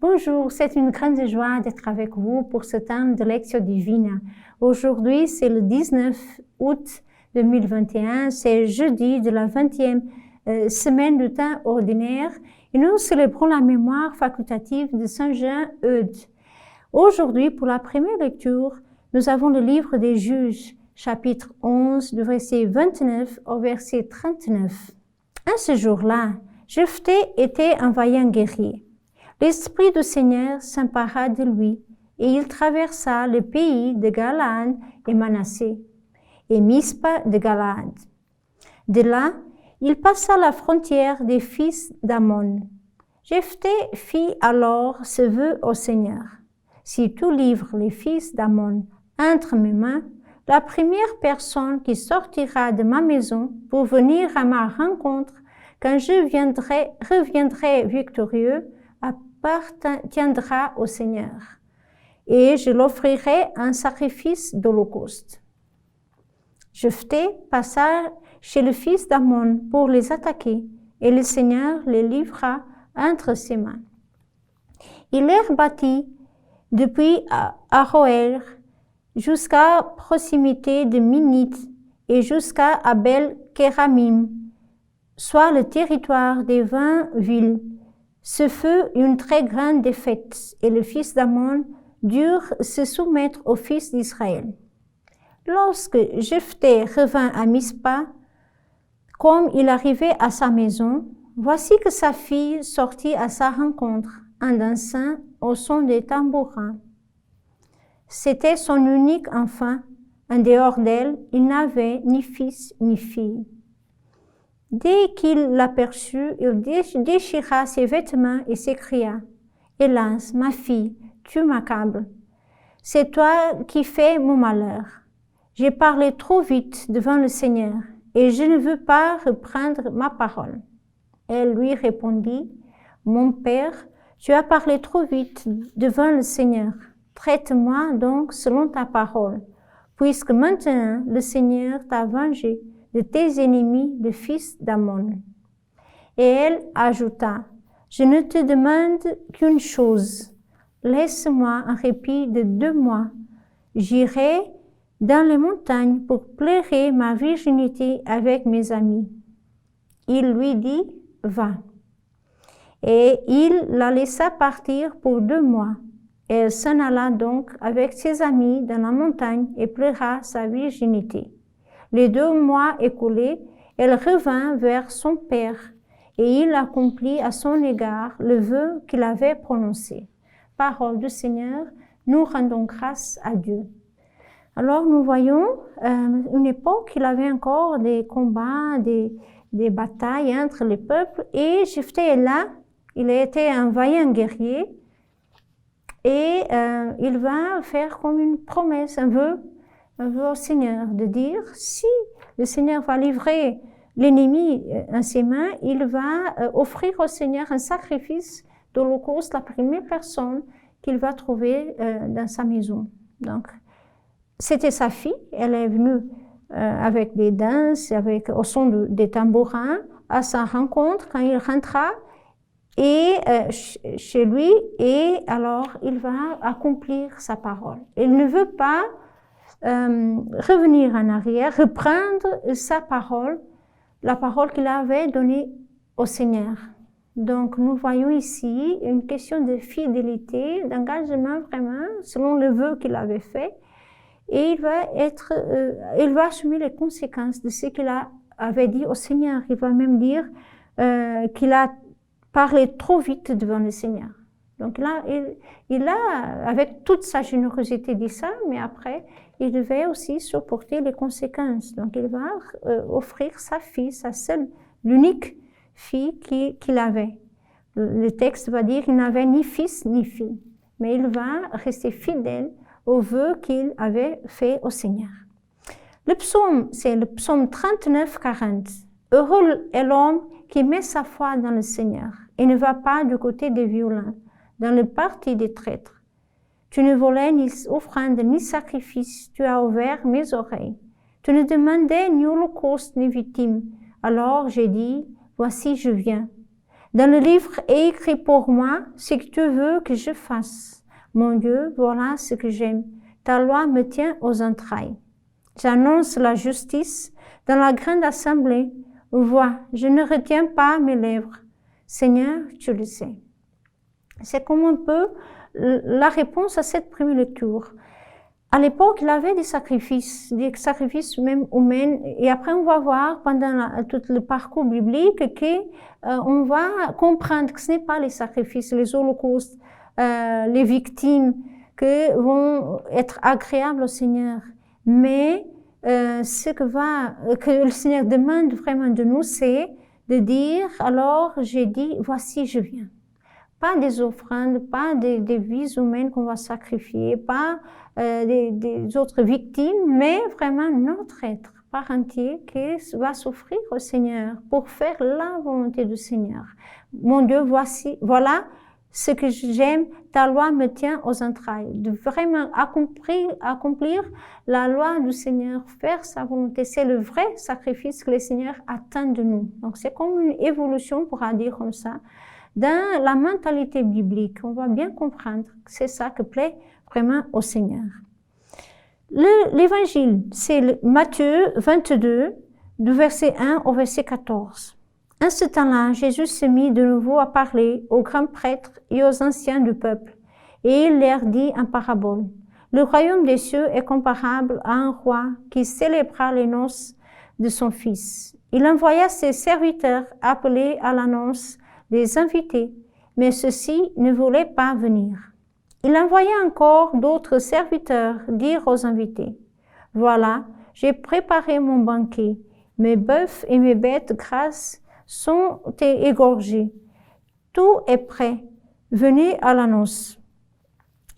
Bonjour, c'est une grande joie d'être avec vous pour ce temps de lecture divine. Aujourd'hui, c'est le 19 août 2021, c'est jeudi de la 20e semaine du temps ordinaire et nous célébrons la mémoire facultative de Saint Jean Eudes. Aujourd'hui, pour la première lecture, nous avons le livre des Juges, chapitre 11, du verset 29 au verset 39. À ce jour-là, Jephthé était un vaillant guerrier. L'Esprit du Seigneur s'empara de lui, et il traversa le pays de Galaad et Manassé, et Mispa de Galaad. De là, il passa la frontière des fils d'Ammon. Jephthé fit alors ce vœu au Seigneur. Si tu livres les fils d'Ammon entre mes mains, la première personne qui sortira de ma maison pour venir à ma rencontre, quand je reviendrai victorieux, appartiendra au Seigneur, et je l'offrirai un sacrifice d'holocauste. Jephthé passa chez le fils d'Ammon pour les attaquer, et le Seigneur les livra entre ses mains. Il les battit depuis Aroër jusqu'à proximité de Minit et jusqu'à Abel-Kéramim, soit le territoire des 20 villes. Ce fut une très grande défaite, et les fils d'Ammon durent se soumettre aux fils d'Israël. Lorsque Jephthé revint à Mispa, comme il arrivait à sa maison, voici que sa fille sortit à sa rencontre en dansant au son des tambourins. C'était son unique enfant. En dehors d'elle, il n'avait ni fils ni fille. Dès qu'il l'aperçut, il déchira ses vêtements et s'écria « Hélas, ma fille, tu m'accables. C'est toi qui fais mon malheur. J'ai parlé trop vite devant le Seigneur, et je ne veux pas reprendre ma parole. » Elle lui répondit « Mon père, tu as parlé trop vite devant le Seigneur. Traite-moi donc selon ta parole, puisque maintenant le Seigneur t'a vengé de tes ennemis, le fils d'Ammon. » Et elle ajouta, « Je ne te demande qu'une chose. Laisse-moi un répit de 2 mois. J'irai dans les montagnes pour pleurer ma virginité avec mes amis. » Il lui dit, « Va. » Et il la laissa partir pour 2 mois. Elle s'en alla donc avec ses amis dans la montagne et pleura sa virginité. Les 2 mois écoulés, elle revint vers son père, et il accomplit à son égard le vœu qu'il avait prononcé. Parole du Seigneur, nous rendons grâce à Dieu. Alors nous voyons une époque où il y avait encore des combats, des batailles entre les peuples, et Jephthé est là, il a été un vaillant guerrier, et il va faire comme une promesse, un vœu au Seigneur, de dire, si le Seigneur va livrer l'ennemi en ses mains, il va offrir au Seigneur un sacrifice d'holocauste, la première personne qu'il va trouver dans sa maison. Donc, c'était sa fille, elle est venue avec des danses, au son des tambourins, à sa rencontre quand il rentra, et chez lui, et alors il va accomplir sa parole. Il ne veut pas revenir en arrière, reprendre sa parole, la parole qu'il avait donnée au Seigneur. Donc nous voyons ici une question de fidélité, d'engagement vraiment, selon le vœu qu'il avait fait, et il va assumer les conséquences de ce qu'il avait dit au Seigneur. Il va même dire qu'il a parlé trop vite devant le Seigneur. Donc là, il a, avec toute sa générosité, dit ça, mais après, il devait aussi supporter les conséquences. Donc il va offrir sa fille, sa seule, l'unique fille qu'il avait. Le texte va dire qu'il n'avait ni fils ni fille, mais il va rester fidèle au vœu qu'il avait fait au Seigneur. Le psaume, c'est le psaume 39-40. Heureux est l'homme qui met sa foi dans le Seigneur et ne va pas du côté des violents, dans le parti des traîtres. Tu ne volais ni offrande ni sacrifice, tu as ouvert mes oreilles. Tu ne demandais ni holocauste ni victime. Alors j'ai dit, voici je viens. Dans le livre est écrit pour moi ce que tu veux que je fasse. Mon Dieu, voilà ce que j'aime. Ta loi me tient aux entrailles. J'annonce la justice dans la grande assemblée. Vois, je ne retiens pas mes lèvres. Seigneur, tu le sais. C'est comme un peu la réponse à cette première lecture. À l'époque, il y avait des sacrifices même humains. Et après, on va voir pendant tout le parcours biblique que on va comprendre que ce n'est pas les sacrifices, les holocaustes, les victimes qui vont être agréables au Seigneur. Mais ce que le Seigneur demande vraiment de nous, c'est de dire, alors j'ai dit, voici, je viens. Pas des offrandes, pas des vies humaines qu'on va sacrifier, pas des autres victimes, mais vraiment notre être par entier qui va s'offrir au Seigneur pour faire la volonté du Seigneur. Mon Dieu, voilà ce que j'aime, ta loi me tient aux entrailles. De vraiment accomplir la loi du Seigneur, faire sa volonté, c'est le vrai sacrifice que le Seigneur attend de nous. Donc c'est comme une évolution, on pourra dire comme ça. Dans la mentalité biblique, on va bien comprendre que c'est ça que plaît vraiment au Seigneur. L'évangile, c'est Matthieu 22, du verset 1 au verset 14. En ce temps-là, Jésus se mit de nouveau à parler aux grands prêtres et aux anciens du peuple, et il leur dit en parabole. Le royaume des cieux est comparable à un roi qui célébra les noces de son fils. Il envoya ses serviteurs appeler à l'annonce des invités, mais ceux-ci ne voulaient pas venir. Il envoya encore d'autres serviteurs dire aux invités, « Voilà, j'ai préparé mon banquet, mes bœufs et mes bêtes grasses sont égorgés. Tout est prêt, venez à la noce. »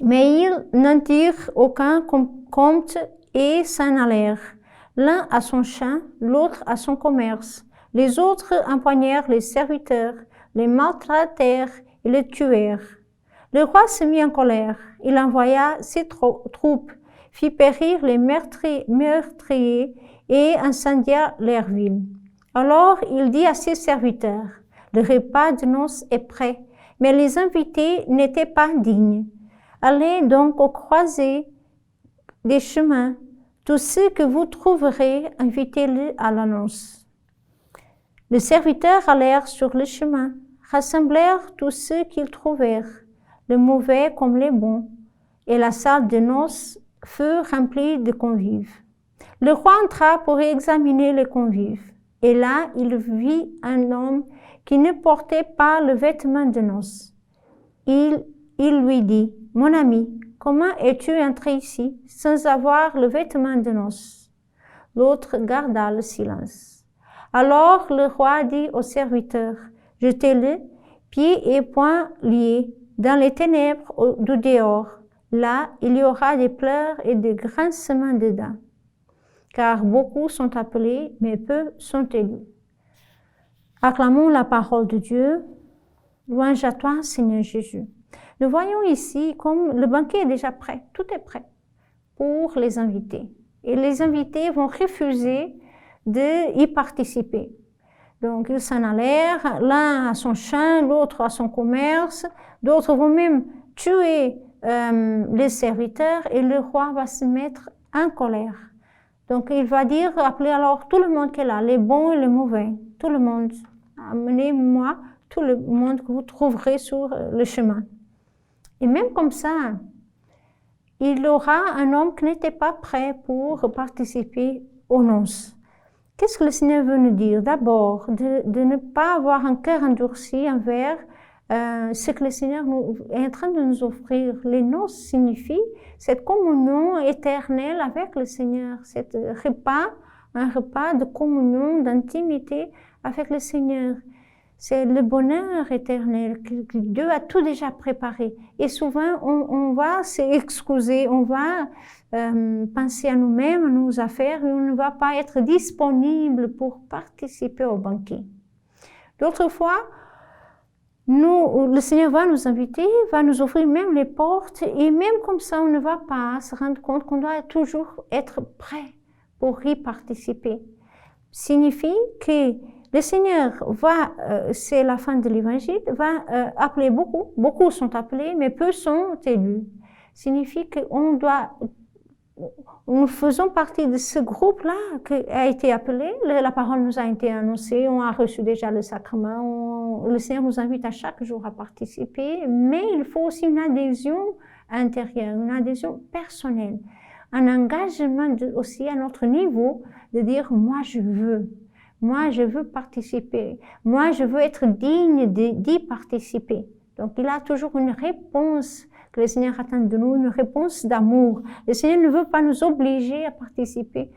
Mais ils n'en dirent aucun compte et s'en allèrent, l'un à son champ, l'autre à son commerce. Les autres empoignèrent les serviteurs, les maltraitèrent et les tuèrent. Le roi se mit en colère. Il envoya ses troupes, fit périr les meurtriers et incendia leur ville. Alors il dit à ses serviteurs, « Le repas de noces est prêt, mais les invités n'étaient pas dignes. Allez donc aux croisées des chemins. Tous ceux que vous trouverez, invitez-les à la noce. » Les serviteurs allèrent sur le chemin, rassemblèrent tous ceux qu'ils trouvèrent, les mauvais comme les bons, et la salle de noces fut remplie de convives. Le roi entra pour examiner les convives, et là il vit un homme qui ne portait pas le vêtement de noces. Il lui dit, « Mon ami, comment es-tu entré ici sans avoir le vêtement de noces ?» L'autre garda le silence. Alors le roi dit aux serviteurs, « Jetez-le, pieds et poings liés, dans les ténèbres du dehors. Là, il y aura des pleurs et des grincements de dents. Car beaucoup sont appelés, mais peu sont élus. » Acclamons la parole de Dieu. Louange à toi, Seigneur Jésus. Nous voyons ici comme le banquet est déjà prêt, tout est prêt pour les invités. Et les invités vont refuser d'y participer. Donc, ils s'en allèrent, l'un à son champ, l'autre à son commerce, d'autres vont même tuer les serviteurs et le roi va se mettre en colère. Donc, il va dire, appelez alors tout le monde qui est là, les bons et les mauvais, tout le monde, amenez-moi tout le monde que vous trouverez sur le chemin. Et même comme ça, il y aura un homme qui n'était pas prêt pour participer aux noces. Qu'est-ce que le Seigneur veut nous dire? D'abord, de ne pas avoir un cœur endurci envers ce que le Seigneur est en train de nous offrir. Les noces signifient cette communion éternelle avec le Seigneur, un repas de communion, d'intimité avec le Seigneur. C'est le bonheur éternel que Dieu a tout déjà préparé. Et souvent, on va s'excuser, on va penser à nous-mêmes, à nos affaires, et on ne va pas être disponible pour participer au banquet. D'autres fois, le Seigneur va nous inviter, va nous offrir même les portes, et même comme ça, on ne va pas se rendre compte qu'on doit toujours être prêt pour y participer. Signifie que le Seigneur va, c'est la fin de l'évangile, va appeler beaucoup. Beaucoup sont appelés, mais peu sont élus. Signifie qu'on doit, nous faisons partie de ce groupe-là qui a été appelé. La parole nous a été annoncée, on a reçu déjà le sacrement. Le Seigneur nous invite à chaque jour à participer, mais il faut aussi une adhésion intérieure, une adhésion personnelle, un engagement aussi à notre niveau de dire moi je veux participer, moi je veux être digne d'y participer. Donc il a toujours une réponse que le Seigneur attend de nous, une réponse d'amour. Le Seigneur ne veut pas nous obliger à participer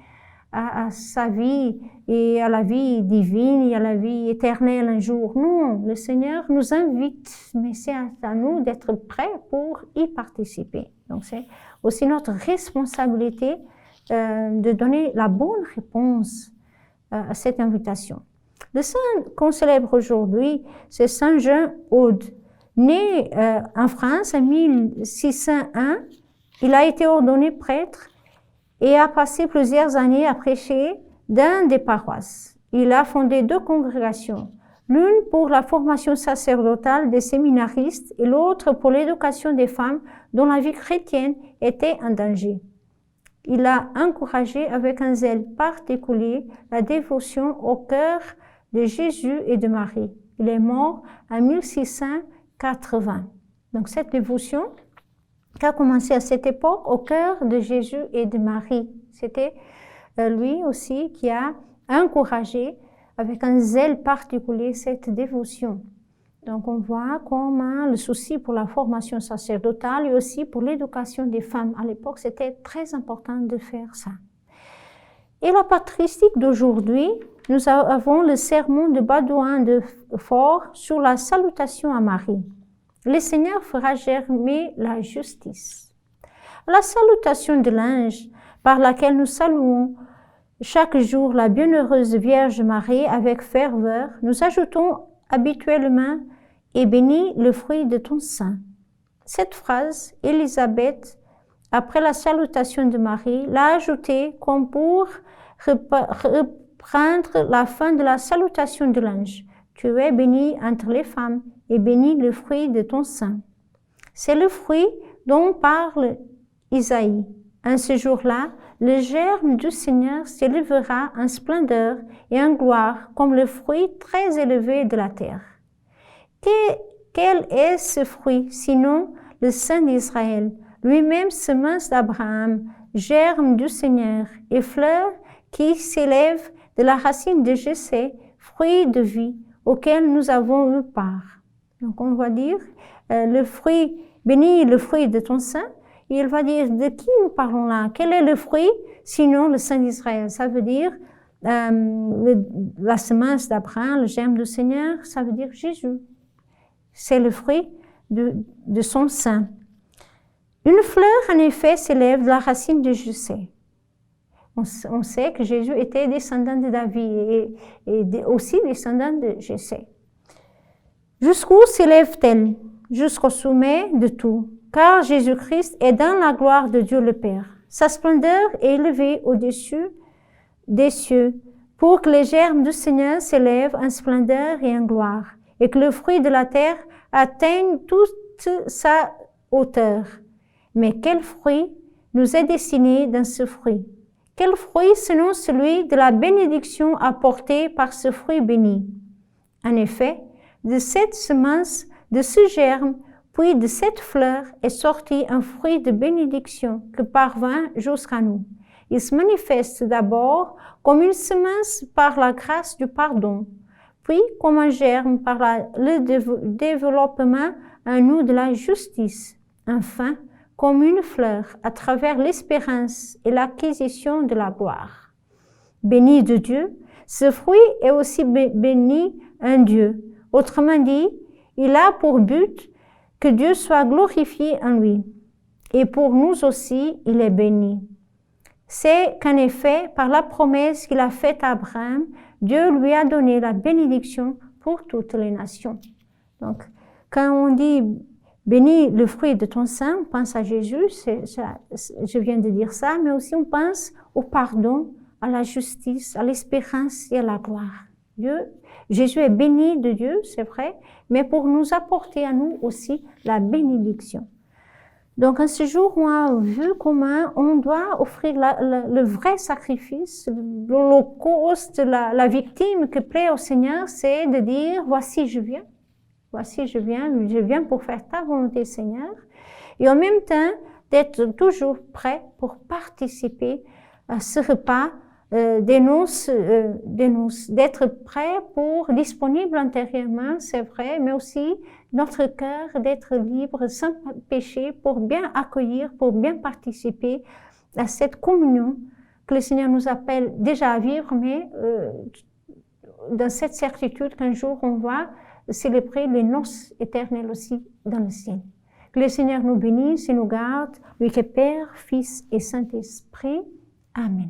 à sa vie et à la vie divine et à la vie éternelle un jour. Non, le Seigneur nous invite, mais c'est à nous d'être prêts pour y participer. Donc c'est aussi notre responsabilité de donner la bonne réponse à cette invitation. Le saint qu'on célèbre aujourd'hui, c'est Saint Jean Eudes. Né en France en 1601, il a été ordonné prêtre et a passé plusieurs années à prêcher dans des paroisses. Il a fondé 2 congrégations, l'une pour la formation sacerdotale des séminaristes et l'autre pour l'éducation des femmes dont la vie chrétienne était en danger. Il a encouragé avec un zèle particulier la dévotion au cœur de Jésus et de Marie. Il est mort en 1680. Donc cette dévotion qui a commencé à cette époque au cœur de Jésus et de Marie. C'était lui aussi qui a encouragé avec un zèle particulier cette dévotion. Donc on voit comment le souci pour la formation sacerdotale et aussi pour l'éducation des femmes à l'époque, c'était très important de faire ça. Et la patristique d'aujourd'hui, nous avons le sermon de Baudouin de Fort sur la salutation à Marie. Le Seigneur fera germer la justice. La salutation de l'ange par laquelle nous saluons chaque jour la bienheureuse Vierge Marie avec ferveur, nous ajoutons habituellement « Et bénis le fruit de ton sein ». Cette phrase, Élisabeth, après la salutation de Marie, l'a ajoutée comme pour reprendre la fin de la salutation de l'ange. « Tu es bénie entre les femmes et bénis le fruit de ton sein ». C'est le fruit dont parle Isaïe. En ce jour-là, le germe du Seigneur s'élèvera en splendeur et en gloire comme le fruit très élevé de la terre. Quel est ce fruit, sinon le Saint d'Israël, lui-même semence d'Abraham, germe du Seigneur et fleur qui s'élève de la racine de Jessé, fruit de vie auquel nous avons eu part. Donc on va dire, le fruit, bénis le fruit de ton sein. Et il va dire, de qui nous parlons là? Quel est le fruit, sinon le Saint d'Israël? Ça veut dire la semence d'Abraham, le germe du Seigneur, ça veut dire Jésus. C'est le fruit de son sein. Une fleur, en effet, s'élève de la racine de Jessé. On sait que Jésus était descendant de David et aussi descendant de Jessé. Jusqu'où s'élève-t-elle? Jusqu'au sommet de tout. Car Jésus-Christ est dans la gloire de Dieu le Père. Sa splendeur est élevée au-dessus des cieux, pour que les germes du Seigneur s'élèvent en splendeur et en gloire, et que le fruit de la terre atteigne toute sa hauteur. Mais quel fruit nous est destiné dans ce fruit? Quel fruit sinon celui de la bénédiction apportée par ce fruit béni? En effet, de cette semence, de ce germe, puis de cette fleur est sorti un fruit de bénédiction qui parvint jusqu'à nous. Il se manifeste d'abord comme une semence par la grâce du pardon, puis comme un germe par le développement en nous de la justice, enfin comme une fleur à travers l'espérance et l'acquisition de la gloire. Béni de Dieu, ce fruit est aussi béni un Dieu. Autrement dit, il a pour but que Dieu soit glorifié en lui. Et pour nous aussi, il est béni. C'est qu'en effet, par la promesse qu'il a faite à Abraham, Dieu lui a donné la bénédiction pour toutes les nations. Donc, quand on dit « bénis le fruit de ton sein », on pense à Jésus, je viens de dire ça, mais aussi on pense au pardon, à la justice, à l'espérance et à la gloire. Dieu Jésus est béni de Dieu, c'est vrai, mais pour nous apporter à nous aussi la bénédiction. Donc, en ce jour, on a vu comment on doit offrir le vrai sacrifice, l'holocauste, la victime que plaît au Seigneur, c'est de dire, voici je viens je viens pour faire ta volonté, Seigneur. Et en même temps, d'être toujours prêt pour participer à ce repas des noces, d'être prêt disponible intérieurement, c'est vrai, mais aussi notre cœur d'être libre, sans péché, pour bien accueillir, pour bien participer à cette communion que le Seigneur nous appelle déjà à vivre, mais dans cette certitude qu'un jour on va célébrer les noces éternelles aussi dans le ciel. Que le Seigneur nous bénisse et nous garde, lui qui est Père, Fils et Saint-Esprit. Amen.